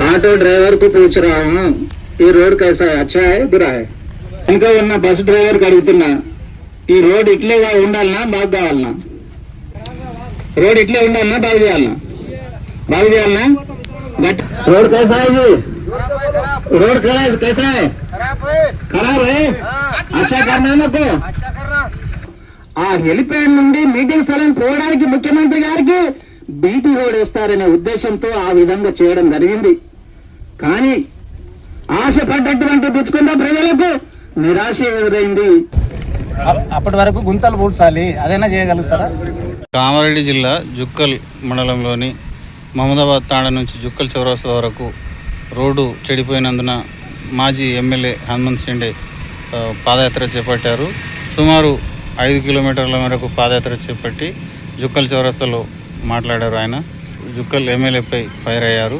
Auto driver को पूछ रहा हूँ ये रोड कैसा है, अच्छा है बुरा है? ఇంకా ఉన్న బస్ డ్రైవర్ కి అడుగుతున్నా, ఈ రోడ్ ఇట్లే ఉండాలనా బాగు కావాలనా? రోడ్ ఇట్లే ఉండాలనా బాగు చేయాలనా? బాగు చేయాలనా? रोड कैसा है जी? रोड कैसा है? खराब है। अच्छा करना है आपको। ఆ హెలిప్యాడ్ నుండి మీటింగ్ స్థలం పోవడానికి ముఖ్యమంత్రి గారికి బీటీ రోడ్ వేస్తారనే ఉద్దేశంతో ఆ విధంగా చేయడం జరిగింది. కానీ ఆశపడ్డటువంటి పుచ్చుకున్న ప్రజలకు నిరాశ ఎదురైంది. అప్పటి వరకు గుంతలు పూడ్చాలి, అదైనా చేయగలుగుతారా? కామారెడ్డి జిల్లా జుక్కల్ మండలంలోని మహమ్మదాబాద్ తాండా నుంచి జుక్కల్ చౌరస్తా వరకు రోడ్డు చెడిపోయినందున మాజీ ఎమ్మెల్యే హనుమంత్ షిండే పాదయాత్ర చేపట్టారు. సుమారు 5 కిలోమీటర్ల మేరకు పాదయాత్ర చేపట్టి జుక్కల్ చౌరస్తాలో మాట్లాడారు. ఆయన జుక్కల్ ఎమ్మెల్యేపై ఫైర్ అయ్యారు.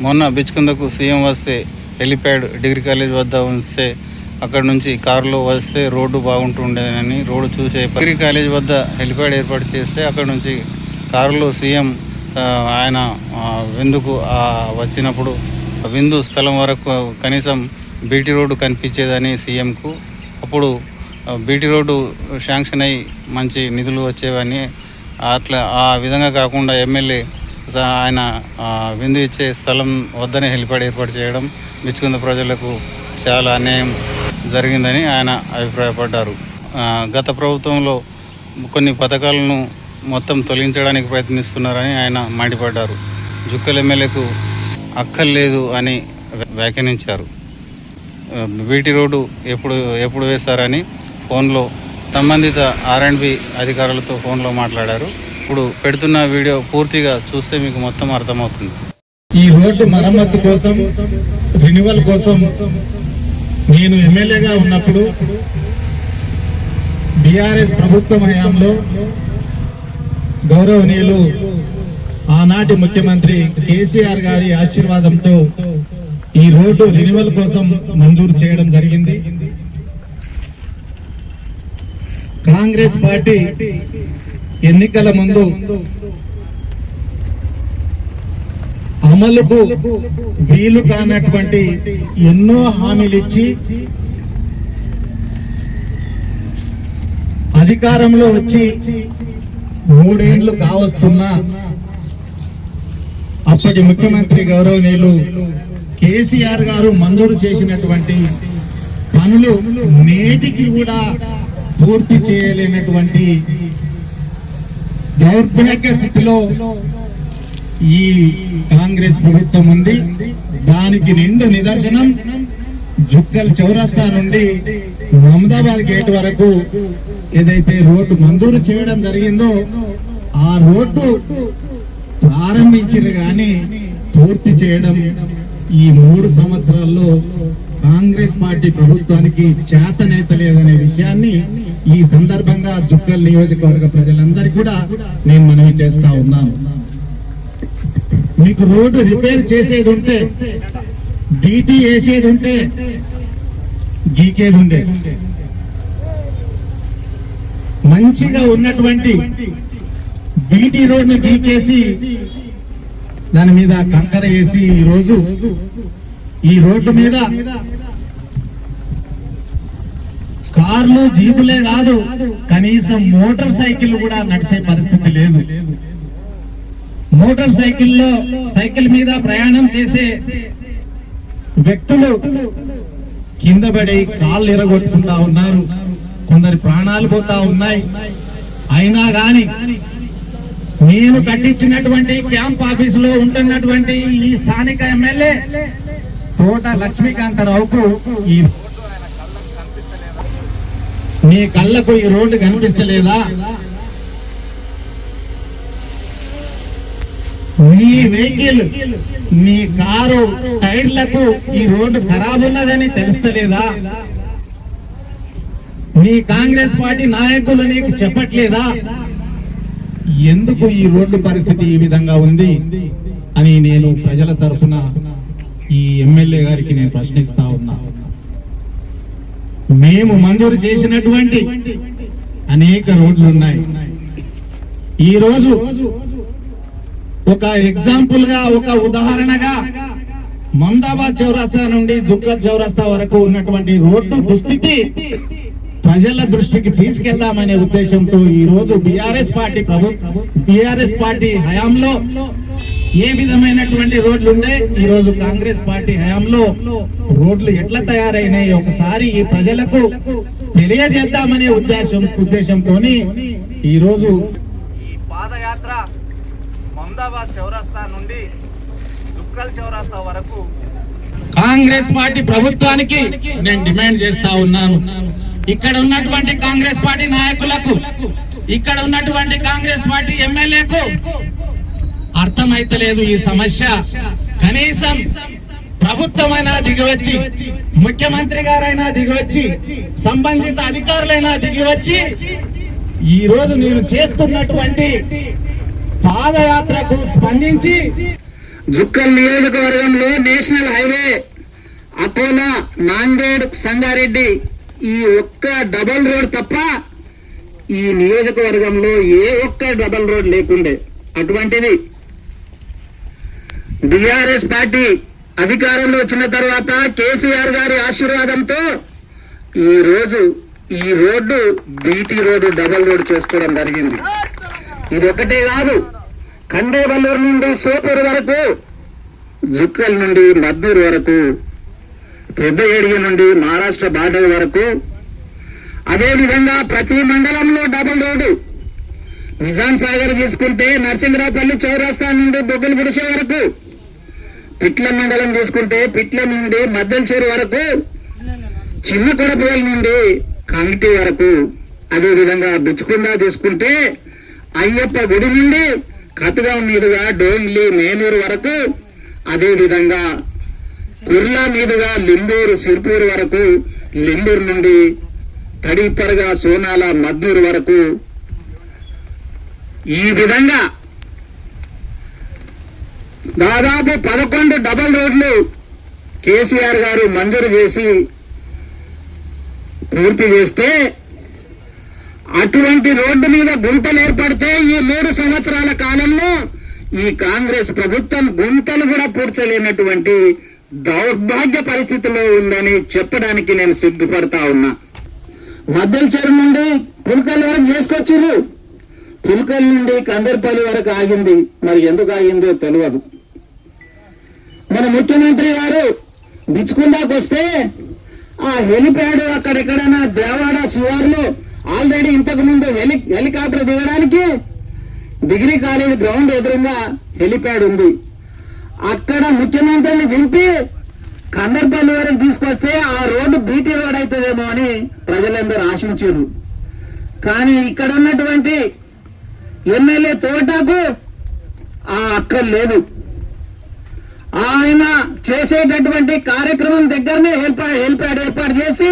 మొన్న బిచ్కుందకు సీఎం వస్తే హెలిప్యాడ్ డిగ్రీ కాలేజ్ వద్ద ఉంటే అక్కడ నుంచి కారులో వస్తే రోడ్డు బాగుంటుండేనని రోడ్డు చూసే డిగ్రీ కాలేజ్ వద్ద హెలిప్యాడ్ ఏర్పాటు చేస్తే అక్కడ నుంచి కారులో సీఎం ఆయన విందుకు వచ్చినప్పుడు విందు స్థలం వరకు కనీసం బీటీ రోడ్డు కనిపించేదని సీఎంకు. అప్పుడు బీటీ రోడ్డు శాంక్షన్ అయ్యి మంచి నిధులు వచ్చేవని, అట్లా ఆ విధంగా కాకుండా ఎమ్మెల్యే ఆయన విందు ఇచ్చే స్థలం వద్దనే హెలిప్యాడ్ ఏర్పాటు చేయడం బిచ్చుకుంద ప్రజలకు చాలా అన్యాయం జరిగిందని ఆయన అభిప్రాయపడ్డారు. గత ప్రభుత్వంలో కొన్ని పథకాలను మొత్తం తొలగించడానికి ప్రయత్నిస్తున్నారని ఆయన మండిపడ్డారు. జుక్కల్ ఎమ్మెల్యేకు అక్కర్లేదు అని వ్యాఖ్యానించారు. బీటీ రోడ్డు ఎప్పుడు వేస్తారని ఫోన్లో సంబంధిత R&B అధికారులతో ఫోన్లో మాట్లాడారు. ఇప్పుడు పెడుతున్న వీడియో పూర్తిగా చూస్తే మీకు మొత్తం అర్థమవుతుంది. ఈ రోడ్డు మరమ్మతు కోసం, రెన్యువల్ కోసం నేను ఎమ్మెల్యేగా ఉన్నప్పుడు బీఆర్ఎస్ ప్రభుత్వం హయాంలో గౌరవనీయులు ఆనాటి ముఖ్యమంత్రి కేసీఆర్ గారి ఆశీర్వాదంతో ఈ రోడ్డు రెన్యువల్ కోసం మంజూరు చేయడం జరిగింది. కాంగ్రెస్ పార్టీ ఎన్నికల ముందు అమలుకు వీలు కానటువంటి ఎన్నో హామీలు ఇచ్చి అధికారంలో వచ్చి 3 ఏళ్లు కావస్తున్నా అప్పటి ముఖ్యమంత్రి గౌరవనీయులు కేసీఆర్ గారు మంజూరు చేసినటువంటి పనులు నేటికి కూడా పూర్తి చేయలేనటువంటి దౌర్భాగ్య స్థితిలో ఈ కాంగ్రెస్ ప్రభుత్వం ఉంది. దానికి నిండు నిదర్శనం జుక్కల్ చౌరస్తా నుండి మహమ్మదాబాద్ గేట్ వరకు ఏదైతే రోడ్డు మంజూరు చేయడం జరిగిందో ఆ రోడ్డు ప్రారంభించారు కానీ పూర్తి చేయడం ఈ 3 సంవత్సరాల్లో కాంగ్రెస్ పార్టీ ప్రభుత్వానికి చేతనైతలేదనే విషయాన్ని ఈ సందర్భంగా జుక్కల్ నియోజకవర్గ ప్రజలందరికీ కూడా నేను మనవి చేస్తా ఉన్నాను. మీకు రోడ్డు రిపేర్ చేసేది ఉంటే, డీటీ వేసేది ఉంటే గీకేది ఉండే, మంచిగా ఉన్నటువంటి బీటీ రోడ్ను గీకేసి దాని మీద కంకర వేసి ఈరోజు ఈ రోడ్డు మీద కార్లు జీపులే కాదు కనీసం మోటార్ సైకిల్ కూడా నడిచే పరిస్థితి లేదు. మోటార్ సైకిల్ మీద ప్రయాణం చేసే వ్యక్తులు కింద పడి కాళ్ళు ఎరగొట్టుకుంటా ఉన్నారు, కొందరి ప్రాణాలు పోతా ఉన్నాయి. అయినా గాని నేను కట్టించినటువంటి క్యాంప్ ఆఫీసులో ఉంటున్నటువంటి ఈ స్థానిక ఎమ్మెల్యే తోట లక్ష్మీకాంతరావుకు మీ కళ్ళకు ఈ రోడ్డు కనిపిస్తలేదా? నీ వెహికల్, నీ కారు టైర్లకు ఈ రోడ్డు ఖరాబ్ ఉన్నదని తెలుస్తలేదా? నీ కాంగ్రెస్ పార్టీ నాయకులు నీకు చెప్పట్లేదా ఎందుకు ఈ రోడ్డు పరిస్థితి ఈ విధంగా ఉంది అని నేను ప్రజల తరఫున ఈ ఎమ్మెల్యే గారికి నేను ప్రశ్నిస్తా ఉన్నా. మేము మంజూరు చేసినటువంటి అనేక రోడ్లు ఉన్నాయి. ఈ రోజు ఒక ఎగ్జాంపుల్ గా, ఒక ఉదాహరణగా మమదాబాద్ చౌరస్తా నుండి జుక్కల్ చౌరస్తా వరకు ఉన్నటువంటి రోడ్డు దుస్థితి ప్రజల దృష్టికి తీసుకెళ్దామనే ఉద్దేశంతో ఈ రోజు బిఆర్ఎస్ పార్టీ హయాంలో ఏ విధమైనటువంటి రోడ్లు ఉండే, ఈ రోజు కాంగ్రెస్ పార్టీ హయాంలో రోడ్లు ఎట్లా తయారైనాయి ఒకసారి ఈ ప్రజలకు తెలియజేద్దామనే ఉద్దేశంతో ఈ రోజు ఈ పాదయాత్ర మమదాబాద్ చౌరస్తా నుండి జుక్కల్ చౌరస్తా వరకు కాంగ్రెస్ పార్టీ ప్రభుత్వానికి నేను డిమాండ్ చేస్తా ఉన్నాను. ఇక్కడ ఉన్నటువంటి కాంగ్రెస్ పార్టీ నాయకులకు, ఇక్కడ ఉన్నటువంటి కాంగ్రెస్ పార్టీ ఎమ్మెల్యేకు అర్థమైతలేదు ఈ సమస్య. కనీసం ప్రభుత్వమైనా దిగివచ్చి, ముఖ్యమంత్రి గారైనా దిగివచ్చి, సంబంధిత అధికారులైనా దిగివచ్చి ఈ రోజు నేను చేస్తున్నటువంటి పాదయాత్రకు స్పందించి జుక్కల్ నియోజకవర్గంలో national highway Apollo Nanded Sangareddy ఈ ఒక్క డబల్ రోడ్ తప్ప ఈ నియోజకవర్గంలో ఏ ఒక్క డబల్ రోడ్ లేకుండే. అటువంటిది బిఆర్ఎస్ పార్టీ అధికారంలో వచ్చిన తర్వాత కేసీఆర్ గారి ఆశీర్వాదంతో ఈ రోజు ఈ road BT road double road చేసుకోవడం జరిగింది. ఇది ఒకటే కాదు, కండేబల్లూరు నుండి సోపూరు వరకు, జుక్కల్ నుండి మద్దూరు వరకు, పెద్ద ఏడియ నుండి మహారాష్ట్ర బార్డర్ వరకు, అదేవిధంగా ప్రతి మండలంలో డబుల్ రోడ్డు. నిజాం సాగర్ తీసుకుంటే నరసింహరావుపల్లి చౌరస్తా నుండి బొగ్గులు గుడిసె వరకు, పిట్ల మండలం తీసుకుంటే పిట్ల నుండి మద్దెలచేరు వరకు, చిన్న కొడపల్లి నుండి కంగిటి వరకు, అదేవిధంగా బిచ్చుకుండా తీసుకుంటే అయ్యప్ప గుడి నుండి కతుగా మీదుగా డోంగ్లీ మేనూరు వరకు, అదేవిధంగా కుర్లా మీదుగా లింబూరు సిర్పూరు వరకు, లింబూరు నుండి తడిపరగా సోనాల మద్దూరు వరకు, ఈ విధంగా దాదాపు 11 డబల్ రోడ్లు కేసీఆర్ గారు మంజూరు చేసి పూర్తి చేస్తే, అటువంటి రోడ్డు మీద గుంతలు ఏర్పడితే ఈ 3 సంవత్సరాల కాలంలో ఈ కాంగ్రెస్ ప్రభుత్వం గుంతలు కూడా పూడ్చలేనటువంటి దౌర్భాగ్య పరిస్థితిలో ఉందని చెప్పడానికి నేను సిగ్గుపడతా ఉన్నా. మద్దెలచేరు నుండి పుల్కల్ వరకు చేసుకొచ్చారు, పుల్కల్ నుండి కందర్పల్లి వరకు ఆగింది. మరి ఎందుకు ఆగిందో తెలియదు. మన ముఖ్యమంత్రి గారు బిచ్చుకుందాకు వస్తే ఆ హెలిప్యాడ్ అక్కడెక్కడైనా దేవాడ శివార్లో ఆల్రెడీ ఇంతకు ముందు హెలికాప్టర్ దిగడానికి డిగ్రీ కాలేజ్ గ్రౌండ్ ఎదురుగా హెలిప్యాడ్ ఉంది. అక్కడ ముఖ్యమంత్రిని దింపి కందర్పల్లి వరకు తీసుకొస్తే ఆ రోడ్డు బీటీ రోడ్ అవుతుందేమో అని ప్రజలందరూ ఆశించారు. కానీ ఇక్కడ ఉన్నటువంటి ఎమ్మెల్యే తోటకు ఆ అక్కర్ లేదు. ఆయన చేసేటటువంటి కార్యక్రమం దగ్గరనే హెలిప్యాడ్ ఏర్పాటు చేసి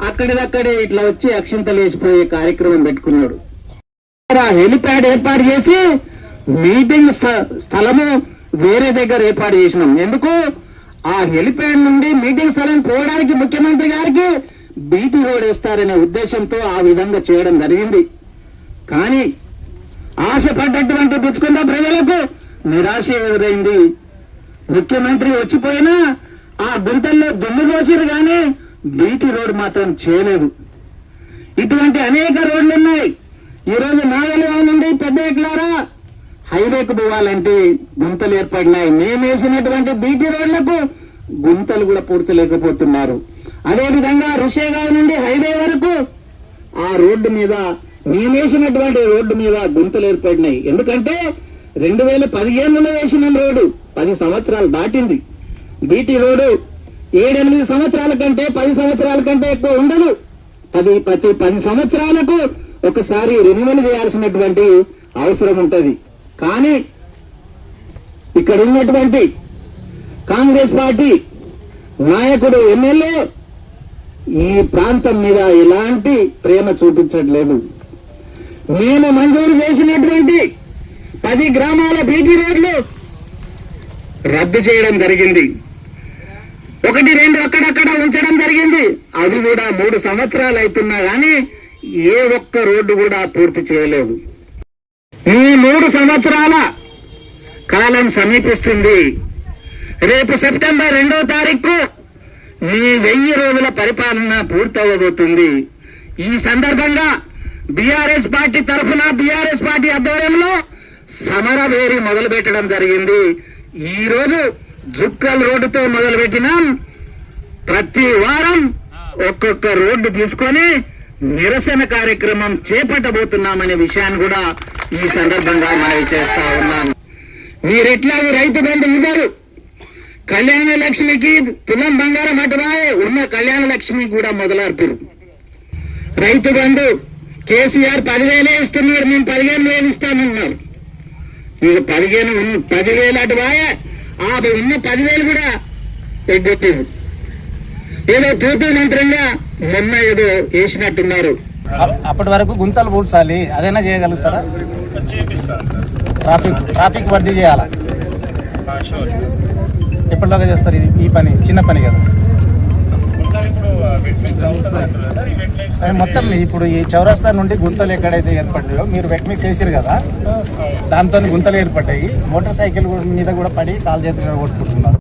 అక్కడిదక్కడే ఇట్లా వచ్చి అక్షింతలు వేసిపోయే కార్యక్రమం పెట్టుకున్నాడు. హెలిప్యాడ్ ఏర్పాటు చేసి మీటింగ్ స్థలము వేరే దగ్గర ఏర్పాటు చేసినాం. ఎందుకు? ఆ హెలిప్యాడ్ నుండి మీటింగ్ స్థలం పోవడానికి ముఖ్యమంత్రి గారికి బీటీ రోడ్ వేస్తారనే ఉద్దేశంతో ఆ విధంగా చేయడం జరిగింది. కానీ ఆశపడ్డటువంటి పుచ్చుకున్న ప్రజలకు నిరాశ ఎదురైంది. ముఖ్యమంత్రి వచ్చిపోయినా ఆ గుంతల్లో దుమ్ము పోసిరు కానీ బీటీ రోడ్ మాత్రం చేయలేదు. ఇటువంటి అనేక రోడ్లు ఉన్నాయి. ఈరోజు నాగలిగా నుండి పెద్ద ఎక్లారా హైవేకు పోవాలంటే గుంతలు ఏర్పడినాయి. మేము వేసినటువంటి బీటీ రోడ్లకు గుంతలు కూడా పూడ్చలేకపోతున్నారు. అదేవిధంగా ఋషేగావ్ నుండి హైవే వరకు ఆ రోడ్డు మీద మేము వేసినటువంటి రోడ్డు మీద గుంతలు ఏర్పడినాయి. ఎందుకంటే 2015లో వేసిన రోడ్డు 10 సంవత్సరాలు దాటింది. బీటీ రోడ్డు 7-8 సంవత్సరాల కంటే 10 సంవత్సరాల కంటే ఎక్కువ ఉండదు. ప్రతి 10 సంవత్సరాలకు ఒకసారి రెన్యువల్ చేయాల్సినటువంటి అవసరం ఉంటది. కానీ ఇక్కడ ఉన్నటువంటి కాంగ్రెస్ పార్టీ నాయకుడు ఎమ్మెల్యే ఈ ప్రాంతం మీద ఎలాంటి ప్రేమ చూపించట్లేదు. మేము మంజూరు చేసినటువంటి 10 గ్రామాల బీటీ రోడ్లు రద్దు చేయడం జరిగింది. 1-2 అక్కడక్కడ ఉంచడం జరిగింది. అవి కూడా 3 సంవత్సరాలు అవుతున్నా గానీ ఏ ఒక్క రోడ్డు కూడా పూర్తి చేయలేదు. ఈ 3 సంవత్సరాల కాలం సమీపిస్తుంది. రేపు సెప్టెంబర్ 2వ తారీఖు మీ 1000 రోజుల పరిపాలన పూర్తవబోతుంది. ఈ సందర్భంగా బీఆర్ఎస్ పార్టీ తరఫున బీఆర్ఎస్ పార్టీ ఆధ్వర్యంలో సమరవేరి మొదలు పెట్టడం జరిగింది. ఈ రోజు జుక్కల్ రోడ్డుతో మొదలు పెట్టినాం. ప్రతి వారం ఒక్కొక్క రోడ్డు తీసుకొని నిరసన కార్యక్రమం చేపట్టబోతున్నామనే విషయాన్ని కూడా ఈ సందర్భంగా మనవి చేస్తా ఉన్నాను. మీరెట్లాగూ రైతు బంధు ఇవ్వరు, కళ్యాణ లక్ష్మికి తులం బంగారం అటువాయే ఉన్న కళ్యాణ లక్ష్మి కూడా మొదలర్పారు. రైతు బంధు కేసీఆర్ 10,000 ఇస్తున్నారు, మేము 15,000 ఇస్తామన్నారు. ఇక 10,000 అటువాయే, ఆ ఉన్న 10,000 కూడా ఎగ్గొట్టారు. ఏదో తూతూ మంత్రంగా మొన్న ఏదో వేసినట్టున్నారు. అప్పటి వరకు గుంతలు పూడ్చాలి, అదైనా చేయగలుగుతారా? ట్రాఫిక్ వర్ది చేయాలా? ఎప్పటిలాగా చేస్తారు? ఈ పని చిన్న పని కదా. మొత్తం ఇప్పుడు ఈ చౌరస్తా నుండి గుంతలు ఎక్కడైతే ఏర్పడ్డాయో మీరు వెట్ మిక్స్ చేసిరు కదా, దాంతో గుంతలు ఏర్పడ్డాయి. మోటార్ సైకిల్ మీద కూడా పడి కాలు చేతులు కొట్టుకుంటున్నారు.